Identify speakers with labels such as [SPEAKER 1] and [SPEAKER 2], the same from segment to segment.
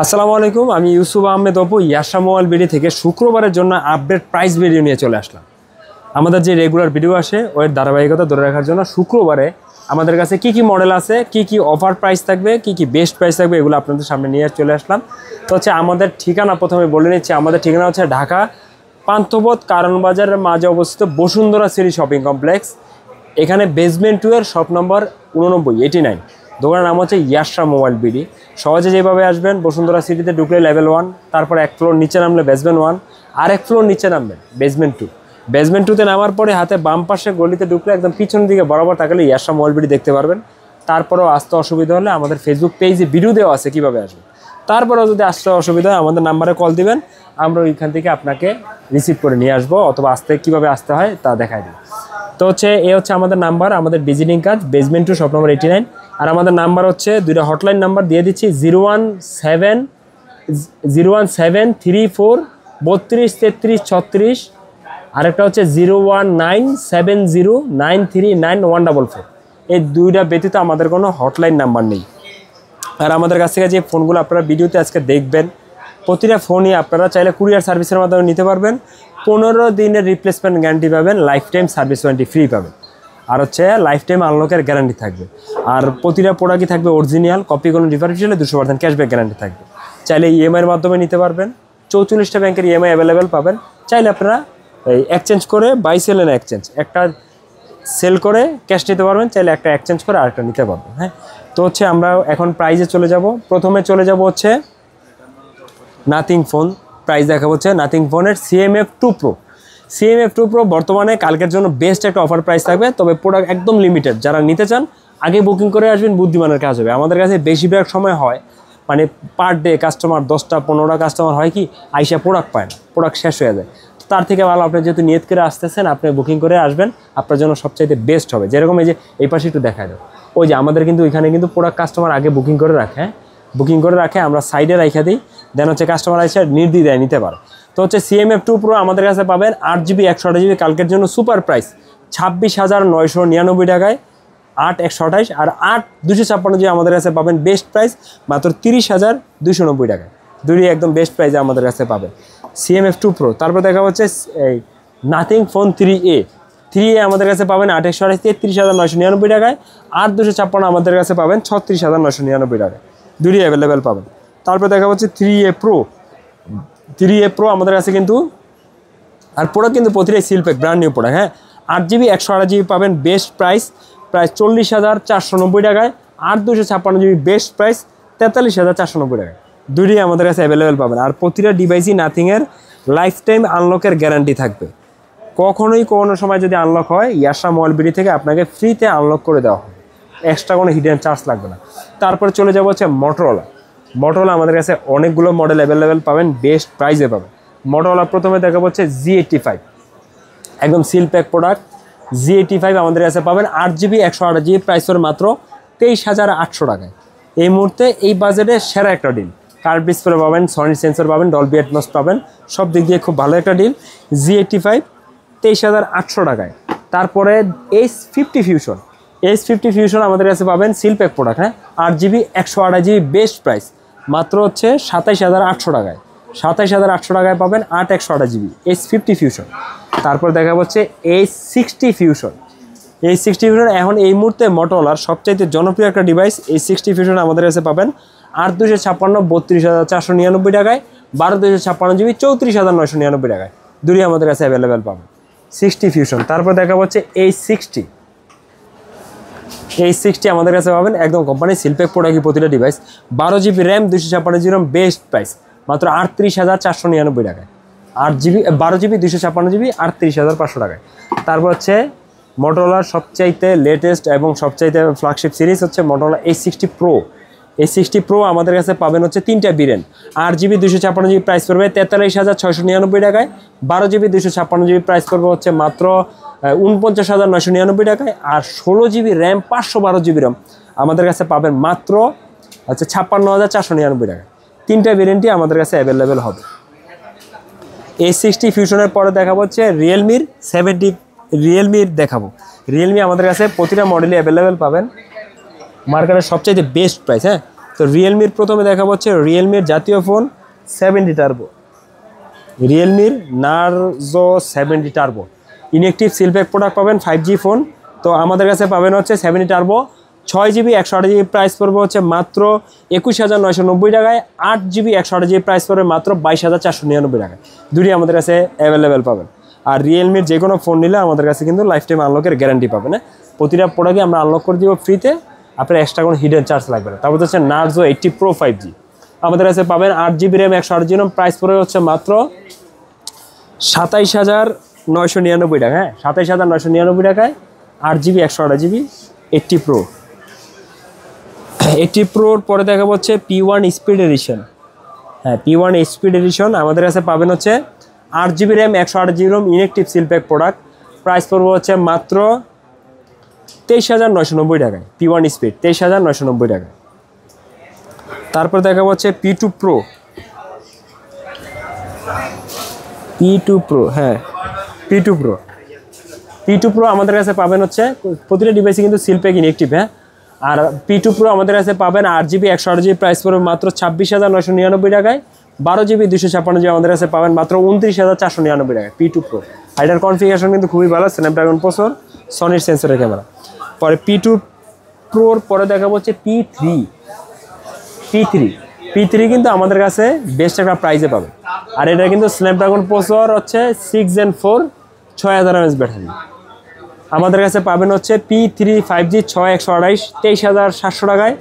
[SPEAKER 1] আসসালামু আলাইকুম, আমি ইউসুফ আহমেদ অপু ইয়াশা মোবাইল বিডি থেকে শুক্রবারের জন্য আপডেট প্রাইস ভিডিও নিয়ে চলে আসলাম। আমাদের যে রেগুলার ভিডিও আসে ওর ধারাবাহিকতা ধরে রাখার জন্য শুক্রবারে আমাদের কাছে কি কি মডেল আছে, কি কি অফার প্রাইস থাকবে, কি কি বেস্ট প্রাইস থাকবে, এগুলো আপনাদের সামনে নিয়ে চলে আসলাম। তো হচ্ছে আমাদের ঠিকানা প্রথমে বলে নিচ্ছি। আমাদের ঠিকানা হচ্ছে ঢাকা পান্থপথ কারণ বাজারের মাঝে অবস্থিত বসুন্ধরা সিটি শপিং কমপ্লেক্স। এখানে বেসমেন্ট 2 এর শপ নম্বর 89 দোকানের নাম হচ্ছে ইয়াশা মোবাইল বিডি। সহজে যেভাবে আসবেন, বসুন্ধরা সিটিতে ঢুকলে লেভেল 1, তারপর এক ফ্লোর নিচে নামলে বেসমেন্ট 1, আর এক ফ্লোর নিচে নামবেন বেসমেন্ট 2। বেসমেন্ট 2তে নামার পরে হাতে বাম পাশে গলিতে ঢুকলে একদম পিছনের দিকে বরাবর তাকালে ইয়াশা মোবাইল বিডি দেখতে পারবেন। তারপরেও আসতে অসুবিধা হলে আমাদের ফেসবুক পেজে ভিডিও দেওয়া আছে কীভাবে আসবেন। তারপরেও যদি আসতে অসুবিধা হয় আমাদের নাম্বারে কল দিবেন, আমরা ওইখান থেকে আপনাকে রিসিভ করে নিয়ে আসবো, অথবা কীভাবে আসতে হয় তা দেখাই দেবো। তো হচ্ছে এ হচ্ছে আমাদের নাম্বার, আমাদের visiting card, basement 2 shop number 89। আর আমাদের নাম্বার হচ্ছে দুইটা হটলাইন নাম্বার দিয়ে দিচ্ছি, 01734 আরেকটা হচ্ছে 01970939144। এই দুইটা ব্যতীত আমাদের কোনো হটলাইন নাম্বার নেই। আর আমাদের কাছ থেকে যে ফোনগুলো আপনারা ভিডিওতে আজকে দেখবেন, প্রতিটা ফোনই আপনারা চাইলে কুরিয়ার সার্ভিসের মাধ্যমে নিতে পারবেন। 15 দিনের রিপ্লেসমেন্ট গ্যারান্টি পাবেন, life time service warranty free পাবেন, আর হচ্ছে লাইফ টাইম আনলকের গ্যারান্টি থাকবে। আর প্রতিটা প্রোডাক্টই থাকবে অরিজিনাল, কপি কোনো রিফার্বিশ হলে 200% ক্যাশব্যাক গ্যারান্টি থাকবে। চাইলে ইএমআইয়ের মাধ্যমে নিতে পারবেন, 44টা ব্যাংকের ইএমআই অ্যাভেলেবেল পাবেন। চাইলে আপনারা এই এক্সচেঞ্জ করে বাই সেল এন্ড এক্সচেঞ্জ, একটা সেল করে ক্যাশ নিতে পারবেন, চাইলে একটা এক্সচেঞ্জ করে আরেকটা নিতে পারবেন। হ্যাঁ, তো হচ্ছে আমরা এখন প্রাইজে চলে যাব। প্রথমে চলে যাব হচ্ছে নাথিং ফোন। প্রাইস দেখা হচ্ছে নাথিং ফোনের CMF2 Pro। CMF2 Pro বর্তমানে কালকের জন্য বেস্ট একটা অফার প্রাইস থাকবে, তবে প্রোডাক্ট একদম লিমিটেড। যারা নিতে চান আগে বুকিং করে আসবেন, বুদ্ধিমানের কাজ হবে। আমাদের কাছে বেশিরভাগ সময় হয় মানে পার ডে কাস্টমার 10টা 15টা কাস্টমার হয় কি আইসা প্রোডাক্ট পায় না, প্রোডাক্ট শেষ হয়ে যায়। তার থেকে ভালো আপনি যেহেতু নিয়ত করে আসতেছেন, আপনি বুকিং করে আসবেন, আপনার জন্য সবচাইতে বেস্ট হবে। যেরকম এই যে এই পাশে একটু দেখায় দাও, ওই যে আমাদের কিন্তু এখানে কিন্তু প্রোডাক্ট কাস্টমার আগে বুকিং করে রাখে, বুকিং করে রাখে, আমরা সাইডে রাখা দিই, দেন হচ্ছে কাস্টমার এসে নির্দ্বিধায় নিতে পারে। তো হচ্ছে CMF2 Pro আমাদের কাছে পাবেন 8GB 128GB কালকের জন্য সুপার প্রাইস 26,999 টাকায়, 8/128। আর 8/256GB আমাদের কাছে পাবেন বেস্ট প্রাইস মাত্র 30,290 টাকায়। দুটোই একদম বেস্ট প্রাইসে আমাদের কাছে পাবেন CMF2 Pro। তারপর দেখা হচ্ছে এই নাথিং ফোন 3A আমাদের কাছে পাবেন 8/128 33,999 টাকায়, 8/256 আমাদের কাছে পাবেন 36,999 টাকায়। দুটোই অ্যাভেলেবেল পাবেন। তারপর দেখা হচ্ছে 3A Pro আমাদের কাছে কিন্তু, আর প্রোডাক্ট কিন্তু প্রতিটাই সিলপ্যাক ব্র্যান্ড নিউ প্রোডাক্ট। হ্যাঁ, 8GB 128GB পাবেন বেস্ট প্রাইস 40,490 টাকায়, 8/256GB বেস্ট প্রাইস 43,490 টাকায়। দুটোই আমাদের কাছে অ্যাভেলেবেল পাবেন। আর প্রতিটা ডিভাইসই নাথিংয়ের লাইফ টাইম আনলকের গ্যারান্টি থাকবে। কখনোই কোনো সময় যদি আনলক হয়, ইয়াশা মোবাইল বিডি থেকে আপনাকে ফ্রিতে আনলক করে দেওয়া হবে, এক্সট্রা কোনো হিডেন চার্জ লাগবে না। তারপরে চলে যাবো হচ্ছে মোটরোলা আমাদের কাছে অনেকগুলো মডেল অ্যাভেলেবেল পাবেন, বেস্ট প্রাইসে পাবেন। মোটরোলা প্রথমে দেখা হচ্ছে G85, একদম সিল প্যাক প্রোডাক্ট। G85 আমাদের কাছে পাবেন 8GB 128GB প্রাইস করে মাত্র 23,800 টাকায়। এই মুহূর্তে এই বাজেটে সেরা একটা ডিল। কার্ভ ডিসপ্লে পাবেন, সনি সেন্সর পাবেন, ডলবি অ্যাটমস পাবেন, সব দিক দিয়ে খুব ভালো একটা ডিল। G85 23,800 টাকায়। তারপরে H50 ফিউশন আমাদের কাছে পাবেন সিল প্যাক প্রোডাক্ট। হ্যাঁ, 8GB 128GB বেস্ট প্রাইস মাত্র হচ্ছে 27,800 টাকায়। 27,800 টাকায় পাবেন 8/128GB H50 ফিউশন। তারপর দেখা হচ্ছে H60 ফিউশন। এখন এই মুহূর্তে মোটরোলার সবচাইতে জনপ্রিয় একটা ডিভাইস H60 ফিউশন আমাদের কাছে পাবেন 8/256 32,499 টাকায়, 12/256GB 34,999 টাকায়। দুটোই আমাদের কাছে অ্যাভেলেবেল পাবেন 60 ফিউশন। তারপর দেখা হচ্ছে H60 আমাদের কাছে পাবেন একদম কোম্পানির সিলপ্যাক প্রোডাক্টই প্রতিটা device. 12GB RAM 256GB best price মাত্র 38,499 টাকায়। 12GB 256GB 38,500 টাকায়। তারপর হচ্ছে মোটরোলার সবচাইতে লেটেস্ট এবং সবচাইতে ফ্ল্যাগশিপ সিরিজ হচ্ছে মোটরোলা H60 Pro আমাদের কাছে পাবেন হচ্ছে 3টা ভেরিয়েন্ট। 8GB 256GB প্রাইস পড়বে 43,699 টাকায়, 12GB 256GB প্রাইস পড়বে হচ্ছে মাত্র 49,999 টাকায়, আর 16GB র্যাম 512GB র্যাম আমাদের কাছে পাবেন মাত্র হচ্ছে 56,499 টাকায়। 3টা ভেরিয়েন্টই আমাদের কাছে অ্যাভেলেবেল হবে। H60 ফিউশনের পরে দেখাবো হচ্ছে রিয়েলমির দেখাবো। রিয়েলমি আমাদের কাছে প্রতিটা মডেলই অ্যাভেলেবেল পাবেন, মার্কেটের সবচাইতে বেস্ট প্রাইস। হ্যাঁ, তো রিয়েলমির প্রথমে দেখা হচ্ছে রিয়েলমির জাতীয় ফোন 70 টার্বো, রিয়েলমির Narzo 70 turbo inactive seal pack product পাবেন 5G ফোন। তো আমাদের কাছে পাবেন হচ্ছে 70 টার্বো 6GB 128GB প্রাইস পড়বে হচ্ছে মাত্র 21,990 টাকায়, 8GB 128GB প্রাইস পড়বে মাত্র 22,499 টাকায়। দুটি আমাদের কাছে অ্যাভেলেবেল পাবেন। আর রিয়েলমির যে কোনো ফোন নিলে আমাদের কাছে কিন্তু লাইফ টাইম আনলকের গ্যারান্টি পাবেন। প্রতিটা প্রোডাক্টই আমরা আনলক করে দিব ফ্রিতে, আপনার এক্সট্রা কোনো হিডেন চার্জ লাগবে না। তারপর হচ্ছে নার্জো 80 Pro 5G আমাদের কাছে পাবেন 8GB RAM 128GB প্রাইস পড়বে হচ্ছে মাত্র 27,999 টাকা। হ্যাঁ, 27,999 টাকায় 8GB 128GB 80 Pro। 80 Proর পরে দেখা হচ্ছে P1 স্পিড এডিশন। হ্যাঁ, P1 স্পিড এডিশন আমাদের কাছে পাবেন হচ্ছে 8GB RAM 128GB inactive seal pack product price পড়বে হচ্ছে মাত্র 23,990 টাকায়। P1 স্পিড 23,990 টাকায়। তারপর দেখা হচ্ছে P2 Pro, P2 Pro, হ্যাঁ P2 Pro, P2 Pro আমাদের কাছে পাবেন হচ্ছে প্রতিটা ডিভাইসে কিন্তু সিলপ্যাক ইনএক্টিভ। হ্যাঁ, আর P2 Pro আমাদের কাছে পাবেন 8GB 128GB প্রাইস পড়বে মাত্র 26,999 টাকায়, 12GB 256GB আমাদের কাছে পাবেন মাত্র 29,499 টাকায় P2 Pro। আর এটার কনফিগারেশন কিন্তু খুবই ভালো, স্ন্যাপড্রাগন প্রসেসর, সনির সেন্সরের ক্যামেরা। পরে P2 Proর পরে দেখা হচ্ছে P3 কিন্তু আমাদের কাছে বেস্ট একটা প্রাইসে পাবে। আর এটা কিন্তু স্ন্যাপড্রাগন প্রসেসর হচ্ছে 6 Gen 4 6000 mAh ব্যাটারি। আমাদের কাছে পাবেন হচ্ছে P3 5G 6/128 23,700 টাকায়,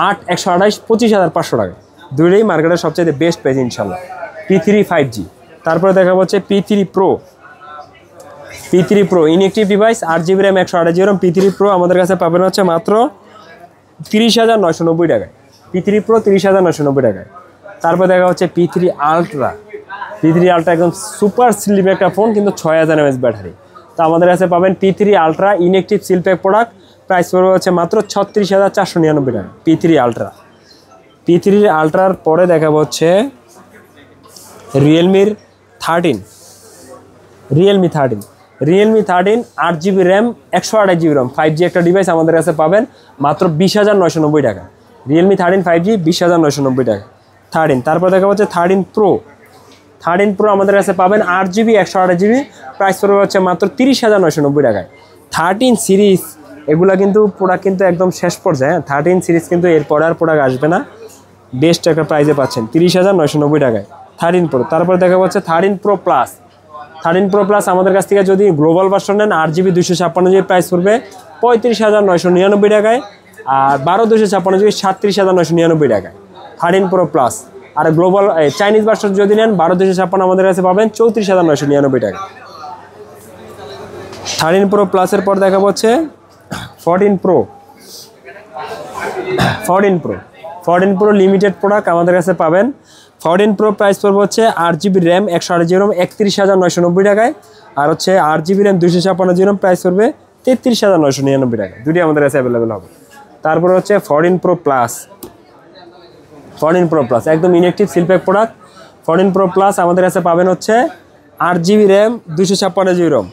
[SPEAKER 1] 8/128 25,500 টাকায়। দুইটাই মার্কেটের সবচেয়ে বেস্ট প্রাইস ইনশাল্লাহ P3 5G। তারপরে দেখা হচ্ছে P3 Pro inactive device 8GB RAM 128GB RAM P3 Pro আমাদের কাছে পাবেন হচ্ছে মাত্র 30,990 টাকায়। P3 Pro 30,990 টাকায়। তারপর দেখা হচ্ছে P3 Ultra একদম সুপার স্লিম একটা ফোন, কিন্তু 6000 mAh ব্যাটারি। তো আমাদের কাছে পাবেন P3 Ultra inactive seal pack product price পড়বে হচ্ছে মাত্র 36,499 টাকা P3 Ultraর পরে দেখা হচ্ছে Realme 13 8GB RAM 128GB RAM 5G একটা ডিভাইস আমাদের কাছে পাবেন মাত্র 20,990 টাকা। Realme 13 5G 20,990 টাকা 13। তারপর দেখা হচ্ছে 13 Pro আমাদের কাছে পাবেন 8GB 128GB প্রাইস পড়বে হচ্ছে মাত্র 30,990 টাকায়। 13 সিরিজ এগুলা কিন্তু প্রোডাক্ট কিন্তু একদম শেষ পর্যায়ে। 13 সিরিজ কিন্তু এরপর আর প্রোডাক্ট আসবে না, বেস্ট একটা প্রাইসে পাচ্ছেন 30,990 টাকায় 13 Pro। তারপর দেখা হচ্ছে 13 Pro Plus আমাদের কাছ থেকে যদি গ্লোবাল ভার্সন নেন 8GB 256GB প্রাইস পড়বে 35,999 টাকায়, আর 12/256GB 37,999 টাকায় 13 Pro Plus। আর গ্লোবাল চাইনিজ ভার্সন যদি নেন 12/256 আমাদের কাছে পাবেন 34,999 টাকা 13 Pro Plus-এর পর দেখা হচ্ছে 14 Pro লিমিটেড প্রোডাক্ট আমাদের কাছে পাবেন। 14 Pro প্রাইস পড়বে হচ্ছে 8GB RAM 128GB RAM 31,990 টাকায়, আর হচ্ছে 8GB RAM 256GB RAM price পড়বে 33,999 টাকা। দুটি আমাদের কাছে অ্যাভেলেবেল হবে। তারপরে হচ্ছে 14 Pro Plus একদম inactive seal pack product. 14 Pro Plus আমাদের কাছে পাবেন হচ্ছে 8GB RAM 256GB RAM।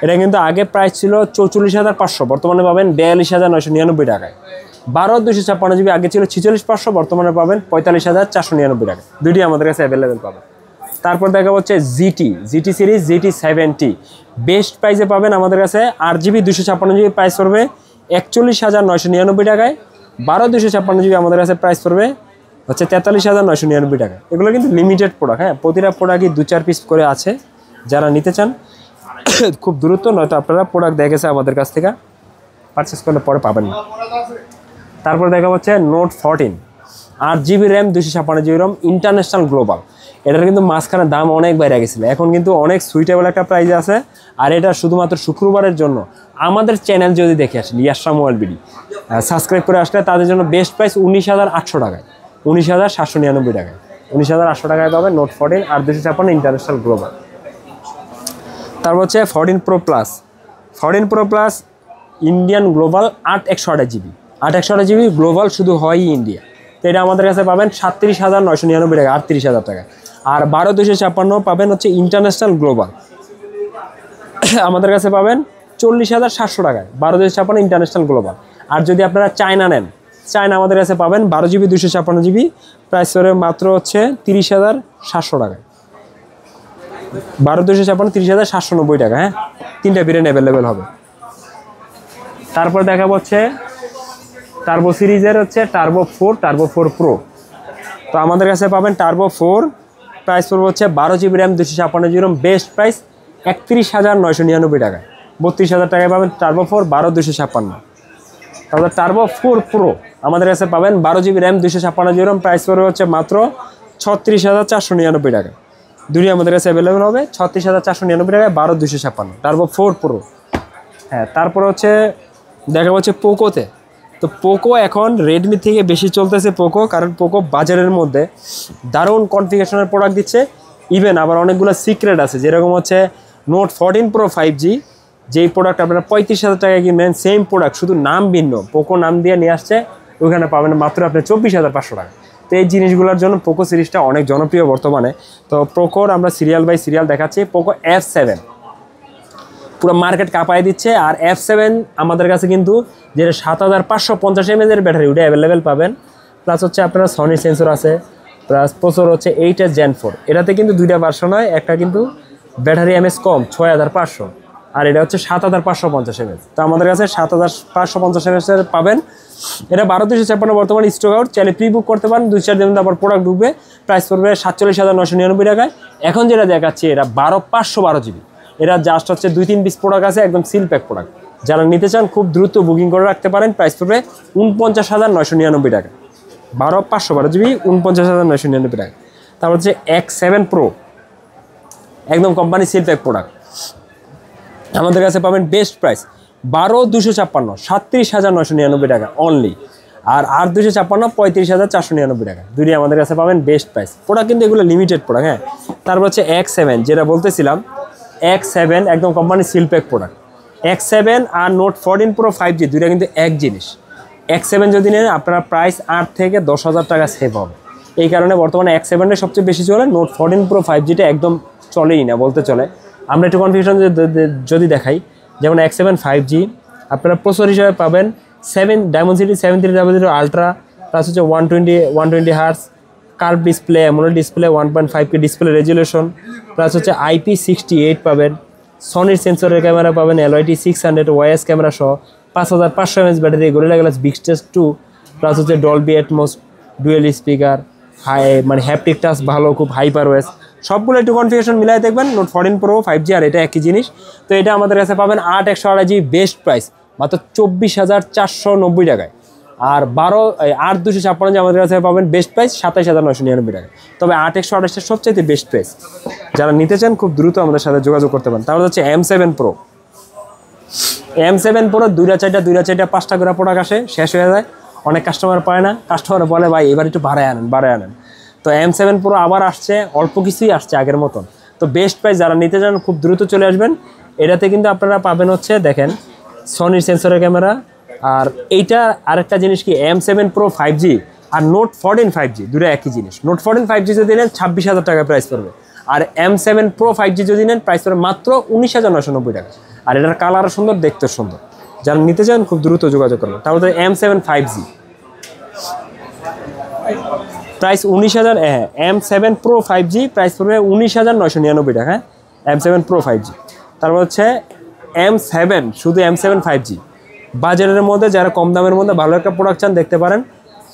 [SPEAKER 1] এটা কিন্তু আগে প্রাইস ছিল 44,500, বর্তমানে পাবেন 42,999 টাকায়। 12/256GB আগে ছিল 46,500, বর্তমানে পাবেন 45,499 টাকা। দুটি আমাদের কাছে অ্যাভেলেবেল পাবেন। তারপর দেখা হচ্ছে GT সিরিজ GT70 বেস্ট প্রাইসে পাবেন আমাদের কাছে। 8GB 256GB প্রাইস পড়বে 41,999 টাকায়। 12/256GB আমাদের কাছে প্রাইস পড়বে হচ্ছে 43,999 টাকা। এগুলো কিন্তু লিমিটেড প্রোডাক্ট। হ্যাঁ, প্রতিটা প্রোডাক্টই 2-4 পিস করে আছে, যারা নিতে চান খুব দ্রুত, নয়তো আপনারা প্রোডাক্ট দেখেছে আমাদের কাছ থেকে পারচেস করলে পরে পাবেন না। তারপর দেখা হচ্ছে Note 14 8GB RAM 256GB RAM international global. এটার কিন্তু মাঝখানে দাম অনেক বাইরে গেছিলো, এখন কিন্তু অনেক সুইটেবল একটা প্রাইস আছে। আর এটা শুধুমাত্র শুক্রবারের জন্য আমাদের চ্যানেল যদি দেখে আসেন ইয়াশরাম মোবাইল বিডি সাবস্ক্রাইব করে আসলে তাদের জন্য বেস্ট প্রাইস 19,800 টাকায়, 19,799 টাকায়, 19,800 টাকায় পাবেন Note 14 আর 256 ইন্টারন্যাশনাল গ্লোবাল। তারপর হচ্ছে 14 Pro Plus Indian global 8/128GB global শুধু হয়ই ইন্ডিয়া। তো এটা আমাদের কাছে পাবেন 37,999 টাকা, 38,000 টাকা। আর 12/256 পাবেন হচ্ছে ইন্টারন্যাশনাল গ্লোবাল, আমাদের কাছে পাবেন 40,700 টাকায় 12/256 ইন্টারন্যাশনাল গ্লোবাল। আর যদি আপনারা চায়না নেন চায়না আমাদের কাছে পাবেন 12GB 256GB, প্রাইস পড়বে মাত্র হচ্ছে 30,700 টাকায়। 12/256 30,790 টাকা। হ্যাঁ, 3টা ভেরিয়েন্ট অ্যাভেলেবেল হবে। তারপর দেখাবো হচ্ছে টার্বো সিরিজের হচ্ছে টার্বো 4 প্রো। তো আমাদের কাছে পাবেন টার্বো 4, প্রাইস পড়বে হচ্ছে 12GB RAM 256GB, best price 31,999 টাকায়। 32,000 টাকায় পাবেন টার্বো 4 12/256। তারপর টার্বো 4 প্রো আমাদের কাছে পাবেন 12GB RAM 256GB, প্রাইস পড়বে হচ্ছে মাত্র 36,499 টাকা। দুটি আমাদের কাছে অ্যাভেলেবেল হবে 36,499 টাকায় 12/256 টার্বো 4 প্রো। হ্যাঁ, তারপর হচ্ছে দেখা হচ্ছে পোকোতে। তো পোকো এখন রেডমি থেকে বেশি চলতেছে পোকো, কারণ পোকো বাজারের মধ্যে দারুণ কনফিগারেশনের প্রোডাক্ট দিচ্ছে। ইভেন আবার অনেকগুলো সিক্রেট আছে, যেরকম হচ্ছে নোট 14 প্রো 5G, যেই প্রোডাক্ট আপনারা 35,000 টাকায় কিনবেন, সেম প্রোডাক্ট শুধু নাম ভিন্ন, পোকো নাম দিয়ে নিয়ে আসছে, ওইখানে পাবেন মাত্র আপনি 24,500 টাকা। তো এই জিনিসগুলোর জন্য পোকো সিরিজটা অনেক জনপ্রিয় বর্তমানে। তো পোকোর আমরা সিরিয়াল বাই সিরিয়াল দেখাচ্ছি। পোকো F7 পুরো মার্কেট কাঁপায় দিচ্ছে। আর F7 আমাদের কাছে কিন্তু যেটা 7550 mAh ব্যাটারি, ওটা অ্যাভেলেবেল পাবেন। প্লাস হচ্ছে আপনারা সনি সেন্সর আছে, প্লাস প্রসেসর হচ্ছে 8s Gen 4। এটাতে কিন্তু দুইটা ভার্সন হয়, একটা কিন্তু ব্যাটারি এমএস কম 6500, আর এটা হচ্ছে 7550 mAh। তো আমাদের কাছে 7550 mAh পাবেন। এটা 12/256 বর্তমানে স্টক আউট, চাইলে প্রি বুক করতে পারেন, 2-4 দিন আবার প্রোডাক্ট ঢুকবে। প্রাইস পড়বে 47,999 টাকায়। এখন যেটা দেখাচ্ছি এটা 512GB, এটা জাস্ট হচ্ছে 2-3 পিস প্রোডাক্ট আছে, একদম সিল প্যাক প্রোডাক্ট। যারা নিতে চান খুব দ্রুত বুকিং করে রাখতে পারেন। প্রাইস পড়বে 49,999 টাকা। 512GB 49,999 টাকা। তারপর হচ্ছে X7 প্রো, একদম কোম্পানি সিল প্যাক প্রোডাক্ট। আমাদের কাছে পাবেন বেস্ট প্রাইস 12/256 37,999 টাকা অনলি। আর 8/256 35,499 টাকা। দুটি আমাদের কাছে পাবেন বেস্ট প্রাইস। প্রোডাক্ট কিন্তু এগুলো লিমিটেড প্রোডাক্ট। হ্যাঁ, তারপর হচ্ছে X7, যেটা বলতেছিলাম X7 একদম company seal pack product. X7 আর নোট 14 প্রো 5G দুইটা কিন্তু এক জিনিস। X7 যদি নেন আপনারা প্রাইস 8 থেকে 10,000 টাকা সেভ হবে। এই কারণে বর্তমানে X7 সবচেয়ে বেশি চলে, নোট 14 প্রো 5Gটা একদম চলেই না বলতে চলে। আমরা একটু কনফিউশন যদি দেখাই, যেমন X7 5G আপনারা প্রসেসর হিসেবে পাবেন Dimensity 7300 আলট্রা, প্লাস হচ্ছে 120 hertz curve display, AMOLED display, 1.5K display resolution, plus হচ্ছে IP68 পাবেন। সনির সেন্সরের ক্যামেরা পাবেন, LYT 600 ওয়াইএস ক্যামেরা সহ, 5500 mAh battery, gorilla glass big stage 2, plus হচ্ছে Dolby Atmos, dual speaker, high মানে হ্যাপটিক টাচ ভালো, খুব হাইপার ওয়েস। সবগুলো একটু কনফিগারেশন মিলাই দেখবেন। নোট 14 প্রো 5G আর এটা একই জিনিস। তো এটা আমাদের কাছে পাবেন 8/128GB বেস্ট প্রাইস মাত্র 24,490 টাকায়। আর 8/256 আমাদের কাছে পাবেন বেস্ট প্রাইস 27,999 টাকা। তবে 8/128 সবচেয়ে বেস্ট প্রাইস। যারা নিতে চান খুব দ্রুত আমাদের সাথে যোগাযোগ করতে পারেন। তাহলে হচ্ছে M7 প্রো। M7 প্রো 2-4টা 5টা করে প্রোডাক্ট আসে, শেষ হয়ে যায়, অনেক কাস্টমার পায় না। কাস্টমার বলে ভাই এবার একটু বাড়ায় আনেন। তো M7 প্রো আবার আসছে, অল্প কিছুই আসছে আগের মতন। তো বেস্ট প্রাইস, যারা নিতে চান খুব দ্রুত চলে আসবেন। এটাতে কিন্তু আপনারা পাবেন হচ্ছে দেখেন সনির সেন্সরের ক্যামেরা। আর এইটা আরেকটা জিনিস কি, M7 প্রো 5G আর নোট 14 5G দুটো একই জিনিস। নোট 14 5G যদি নেন 26,000 টাকা প্রাইস পড়বে, আর M7 প্রো 5G যদি নেন প্রাইস পড়বে মাত্র 19,990 টাকা। আর এটার কালারও সুন্দর, দেখতে সুন্দর। যারা নিতে চান খুব দ্রুত যোগাযোগ করবেন। তারপরে M7 5G প্রাইস 19,000। হ্যাঁ, M7 প্রো 5G প্রাইস পড়বে 19,999 টাকা। হ্যাঁ, M7 প্রো 5G। তারপর হচ্ছে M7, শুধু M7 5G বাজারের মধ্যে যারা কম দামের মধ্যে ভালো একটা প্রোডাক্ট চান দেখতে পারেন।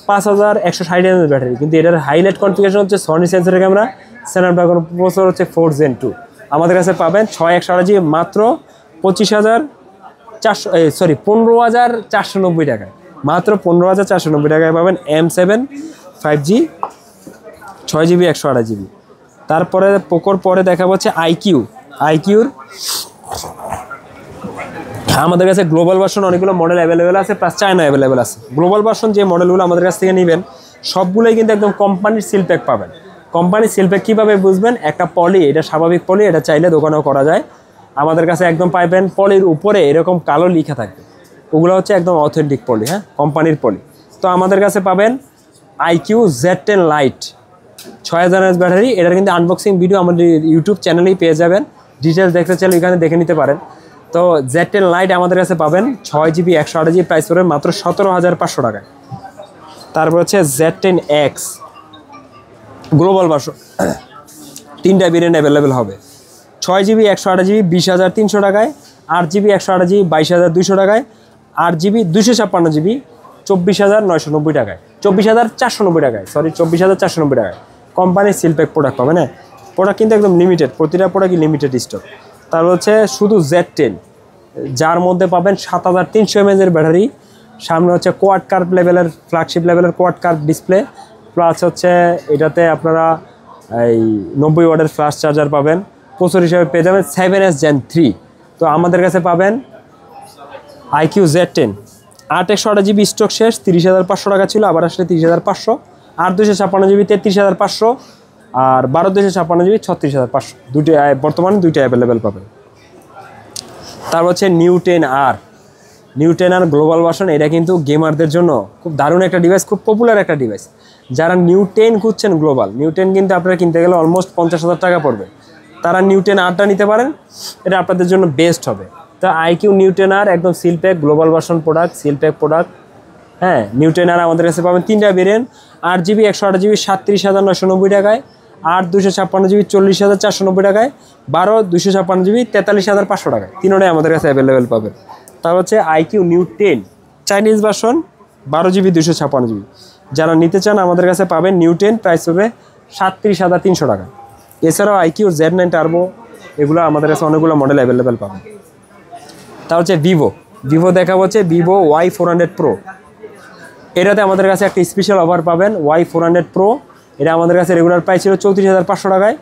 [SPEAKER 1] 5160 mAh ব্যাটারি, কিন্তু এটার হাইলাইট কনফিগারেশন হচ্ছে সনি সেন্সরের ক্যামেরা, স্ন্যাপড্রাগন প্রসেসর হচ্ছে 4 Gen 2। আমাদের কাছে পাবেন 6/128GB মাত্র 15,490 টাকায়। মাত্র 15,490 টাকায় পাবেন M7 5G 6GB 128GB। তারপরে পোকোর পরে দেখা হচ্ছে আইকিউর আমাদের কাছে গ্লোবাল ভার্সন অনেকগুলো মডেল অ্যাভেলেবেল আছে, প্লাস চায়না অ্যাভেলেবেল আছে। গ্লোবাল ভার্সন যে মডেলগুলো আমাদের কাছ থেকে নেবেন সবগুলোই কিন্তু একদম কোম্পানির সিল প্যাক পাবেন। কোম্পানির সিল প্যাক কীভাবে বুঝবেন, একটা পলি, এটা স্বাভাবিক পলি, এটা চাইলে দোকানেও করা যায়। আমাদের কাছে একদম পাইবেন পলির উপরে এরকম কালো লেখা থাকবে, ওগুলো হচ্ছে একদম অথেন্টিক পলি। হ্যাঁ, কোম্পানির পলি। তো আমাদের কাছে পাবেন IQ Z10 light 6000 mAh battery. এটার কিন্তু আনবক্সিং ভিডিও আমাদের ইউটিউব চ্যানেলেই পেয়ে যাবেন। ডিটেলস দেখতে চাইলে এখানে দেখে নিতে পারেন। তো Z10 লাইট আমাদের কাছে পাবেন 6GB 128GB প্রাইস পড়বে মাত্র 17,500 টাকায়। তারপর হচ্ছে Z10X গ্লোবাল ভার্সন, 3টা ভেরিয়েন্ট অ্যাভেলেবেল হবে। 6GB 128GB 20,300 টাকায়, 8GB 128GB 22,200 টাকায়, 8GB 256GB 24,990 টাকায়, 24,490 টাকায়, সরি 24,490 টাকায়। কোম্পানির সিলপ্যাক প্রোডাক্ট পাবে না, প্রোডাক্ট কিন্তু একদম লিমিটেড, প্রতিটা প্রোডাক্টই লিমিটেড স্টক। তারপর হচ্ছে শুধু Z10, যার মধ্যে পাবেন 7,300 mAh ব্যাটারি, সামনে হচ্ছে কোয়াড কার্ভ লেভেলের ফ্ল্যাগশিপ লেভেলের কোয়াড কার্ভ ডিসপ্লে, প্লাস হচ্ছে এটাতে আপনারা এই 90 ওয়াটের ফ্ল্যাশ চার্জার পাবেন। প্রসেসর হিসাবে পেয়ে যাবেন 7S Gen 3। তো আমাদের কাছে পাবেন IQ Z10, 8/128GB স্টক শেষ, 30,500 টাকা ছিল, আবার আসলে 30,500, 8/256GB 33,500, আর 12/256GB 36,500। দুটি বর্তমানে দুইটা অ্যাভেলেবেল পাবেন। তারপর হচ্ছে new 10R, new 10R global version. এটা কিন্তু গেমারদের জন্য খুব দারুণ একটা ডিভাইস, খুব পপুলার একটা ডিভাইস। যারা নিউ 10 খুঁজছেন গ্লোবাল, নিউ 10 কিন্তু আপনারা কিনতে গেলে অলমোস্ট 50,000 টাকা পড়বে, তারা নিউ 10Rটা নিতে পারেন, এটা আপনাদের জন্য বেস্ট হবে। তো IQ নিউ 10R একদম seal pack global version product, seal pack product. হ্যাঁ, নিউ 10R আমাদের কাছে পাবেন 3টা ভেরিয়েন্ট, 8GB 128GB 37,990 টাকায়, 8/256GB 40,490 টাকায়, 12/256GB 43,500 টাকায়। তিনটাই আমাদের কাছে অ্যাভেলেবেল পাবেন। তারপর হচ্ছে IQ new 10 Chinese version 12GB 256GB। যারা নিতে চান আমাদের কাছে পাবেন নিউ 10, প্রাইস হবে 37,300 টাকা। এছাড়াও IQ Z9 টার্বো, এগুলো আমাদের কাছে অনেকগুলো মডেল অ্যাভেলেবেল পাবেন। তা হচ্ছে ভিভো দেখাবো হচ্ছে ভিভো Y400 Pro। এটাতে আমাদের কাছে একটা স্পেশাল অফার পাবেন, Y400 Pro। এটা আমাদের কাছে রেগুলার প্রাইস ছিল 34,500 টাকায়,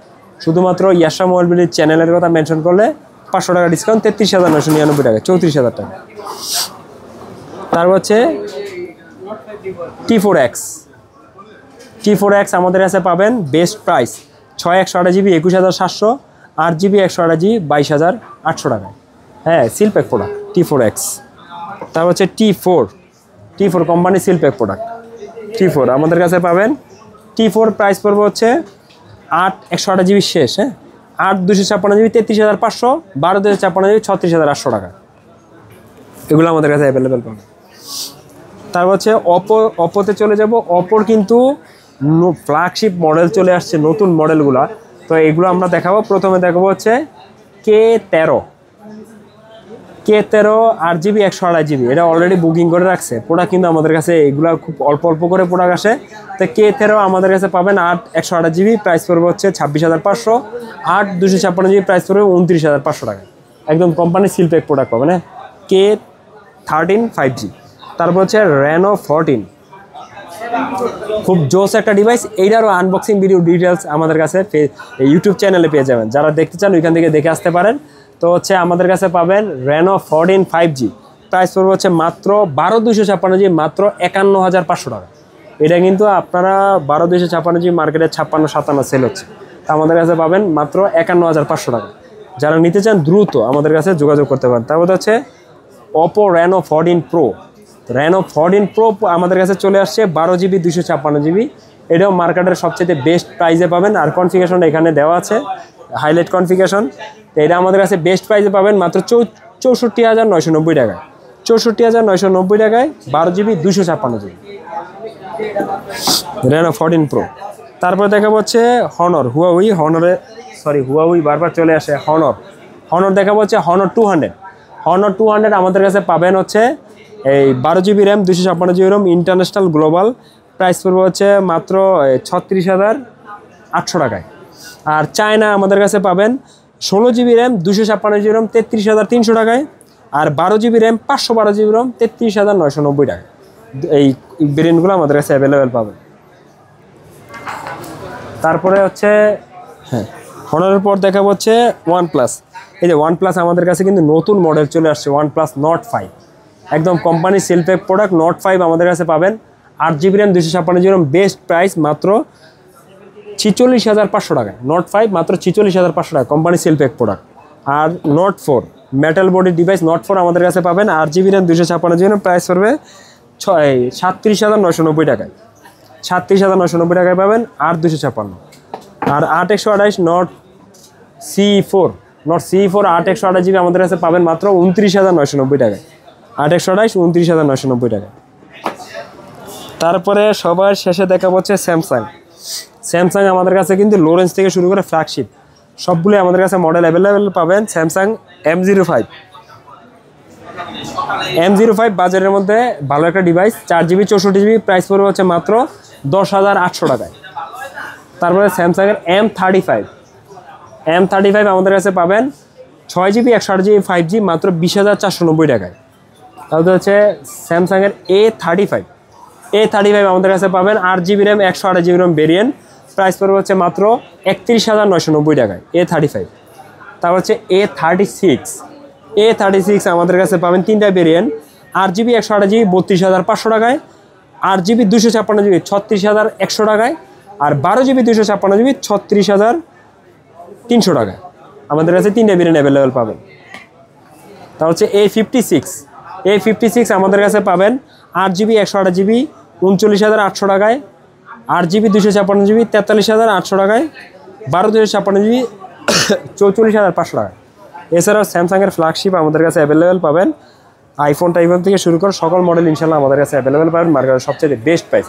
[SPEAKER 1] শুধুমাত্র ইয়াশা মোবাইল বিলির চ্যানেলের কথা মেনশন করলে 500 টাকা ডিসকাউন্ট, 33,999 টাকা, 34,000 টাকা। তারপর হচ্ছে T4X আমাদের কাছে পাবেন best price, 6/128GB 21,700, 8GB 128GB 22,800 টাকায়। হ্যাঁ, সিলপ্যাক প্রোডাক্ট T4X। তারপর হচ্ছে T4 company seal pack product. T4 আমাদের কাছে পাবেন, T4 প্রাইস পড়বে হচ্ছে 8/128GB শেষ, হ্যাঁ, 8/256GB 33,500, 12/256GB 36,800 টাকা। এগুলো আমাদের কাছে অ্যাভেলেবেল পাবেন। তারপর হচ্ছে অপোতে চলে যাব। অপোর কিন্তু ফ্ল্যাগশিপ মডেল চলে আসছে, নতুন মডেলগুলো। তো এগুলো আমরা দেখাবো। প্রথমে দেখাবো হচ্ছে K13 8GB 128GB। এটা অলরেডি বুকিং করে রাখছে প্রোডাক্ট, কিন্তু আমাদের কাছে এগুলো খুব অল্প অল্প করে প্রোডাক্ট আসে। তো K13 আমাদের কাছে পাবেন 8/128GB, প্রাইস পড়বে হচ্ছে 26,500, 8/256GB প্রাইস পড়বে 29,500 টাকা। একদম কোম্পানির সিলপ্যাক প্রোডাক্ট পাবেন। হ্যাঁ, K13 5G। তারপর হচ্ছে Reno 14, খুব জোস একটা ডিভাইস। এইটারও আনবক্সিং ভিডিও ডিটেলস আমাদের কাছে ইউটিউব চ্যানেলে পেয়ে যাবেন, যারা দেখতে চান ওইখান থেকে দেখে আসতে পারেন। তো হচ্ছে আমাদের কাছে পাবেন Reno 14 5G, প্রাইস পড়বে হচ্ছে মাত্র 12/256GB, মাত্র 51,500 টাকা। এটা কিন্তু আপনারা 12/256GB মার্কেটে 56-57 সেল হচ্ছে, আমাদের কাছে পাবেন মাত্র 51,500 টাকা। যারা নিতে চান দ্রুত আমাদের কাছে যোগাযোগ করতে পারেন। তারপর হচ্ছে Oppo Reno 14 Pro। Reno 14 Pro আমাদের কাছে চলে আসছে 12GB 256GB। এটাও মার্কেটের সবচেয়ে বেস্ট প্রাইসে পাবেন, আর কনফিগারেশন এখানে দেওয়া আছে, হাইলাইট কনফিগারেশন। তো এটা আমাদের কাছে বেস্ট প্রাইসে পাবেন মাত্র 64,990 টাকায়। 64,990 টাকায় 12GB 256GB Reno 14 Pro। তারপরে দেখাবো হচ্ছে Honor, হুয়াওই বারবার চলে আসে। Honor দেখাবো হচ্ছে Honor 200 আমাদের কাছে পাবেন হচ্ছে এই 12GB RAM 256GB ROM international global, price পড়বে হচ্ছে মাত্র 36,800 টাকায়। আর চায়না আমাদের কাছে পাবেন 16GB RAM 256GB ROM 33,300 টাকায়, আর 12GB RAM 512GB ROM 33,990 টাকায়। এই ভেরিয়েন্টগুলো আমাদের কাছে অ্যাভেলেবেল পাবেন। তারপরে হচ্ছে হ্যাঁ, Honoরের পর দেখাবো হচ্ছে OnePlus। এই যে OnePlus আমাদের কাছে কিন্তু নতুন মডেল চলে আসছে, OnePlus Nord 5, একদম কোম্পানি সেলফেক প্রোডাক্ট। Nord 5 আমাদের কাছে পাবেন 8GB RAM 256GB ROM, best price মাত্র 46,500 টাকায়। Nord 5 মাত্র 46,500 টাকা, কোম্পানি সেলফেক প্রোডাক্ট। আর Nord 4 metal body device Nord 4 আমাদের কাছে পাবেন 8GB RAM 256GB ROM, price পড়বে 37,990 টাকায়। 37,990 টাকায় পাবেন 8/256। আর 8/128 Nord CE4 8/128GB আমাদের কাছে পাবেন মাত্র 29,990 টাকায়। 8/128 29,990 টাকায়। তারপরে সবার শেষে দেখা হচ্ছে স্যামসাং। স্যামসাং আমাদের কাছে কিন্তু লো রেঞ্জ থেকে শুরু করে ফ্ল্যাগশিপ সবগুলোই আমাদের কাছে মডেল অ্যাভেলেবেল পাবেন। স্যামসাং M05 বাজারের মধ্যে ভালো একটা ডিভাইস, 4GB 64GB, প্রাইস পড়বে হচ্ছে মাত্র 10,800 টাকায়। তারপরে স্যামসাংয়ের M35 আমাদের কাছে পাবেন 6GB 128GB 5G মাত্র 20,490 টাকায়। তাহলে হচ্ছে স্যামসাংয়ের A35 আমাদের কাছে পাবেন 8GB RAM 128GB RAM variant, price পড়বে হচ্ছে মাত্র 31,990 টাকায় A35। তারপর হচ্ছে A36 আমাদের কাছে পাবেন 3টা ভেরিয়েন্ট, 8GB 128GB 32,500 টাকায়, 8GB 256GB 36,100 টাকায়, আর 12GB 256GB 36,300 টাকায়। আমাদের কাছে 3টা ভেরিয়েন্ট অ্যাভেলেবেল পাবেন। তার হচ্ছে A56 আমাদের কাছে পাবেন 8GB 128GB 39,800 টাকায়, 8GB 256GB 43,800 টাকায়, 12/256GB 44,500 টাকায়। এছাড়াও স্যামসাংয়ের ফ্ল্যাগশিপ আমাদের কাছে অ্যাভেলেবেল পাবেন, আইফোন থেকে শুরু করে সকল মডেল ইনশাল্লাহ আমাদের কাছে অ্যাভেলেবেল পাবেন মার্কেটের সবচেয়ে বেস্ট প্রাইস।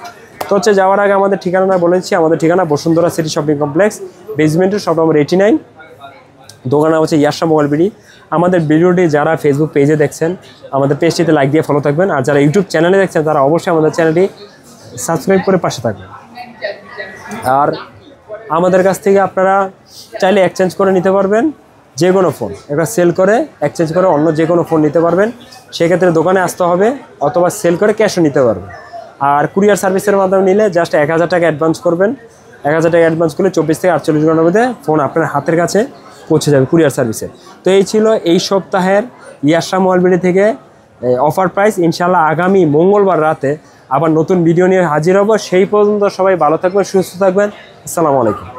[SPEAKER 1] তো হচ্ছে যাওয়ার আগে আমাদের ঠিকানা বলেছি, আমাদের ঠিকানা বসুন্ধরা সিটি শপিং কমপ্লেক্স, বেসমেন্টের শপ নম্বর 89, দোকান হচ্ছে ইয়াশা মোবাইল বিডি। আমাদের ভিডিওটি যারা ফেসবুক পেজে দেখছেন আমাদের পেজটিতে লাইক দিয়ে ফলো থাকবেন, আর যারা ইউটিউব চ্যানেলে দেখছেন তারা অবশ্যই আমাদের চ্যানেলটি সাবস্ক্রাইব করে পাশে থাকবেন। আর আমাদের কাছ থেকে আপনারা চাইলে এক্সচেঞ্জ করে নিতে পারবেন, যে কোনো ফোন একটা সেল করে এক্সচেঞ্জ করে অন্য যে কোনো ফোন নিতে পারবেন। সেক্ষেত্রে দোকানে আসতে হবে অথবা সেল করে ক্যাশও নিতে পারবেন। আর কুরিয়ার সার্ভিসের মাধ্যমে নিলে জাস্ট 1,000 টাকা অ্যাডভান্স করবেন। 1,000 টাকা অ্যাডভান্স করলে 24 থেকে 48 ঘন্টার মধ্যে ফোন আপনার হাতের কাছে পৌঁছে যাবে কুরিয়ার সার্ভিসে। তো এই ছিল এই সপ্তাহের ইয়াশা মোবাইল বিডি থেকে অফার প্রাইস। ইনশাল্লাহ আগামী মঙ্গলবার রাতে আবার নতুন ভিডিও নিয়ে হাজির হব। সেই পর্যন্ত সবাই ভালো থাকবেন, সুস্থ থাকবেন। আসসালামু আলাইকুম।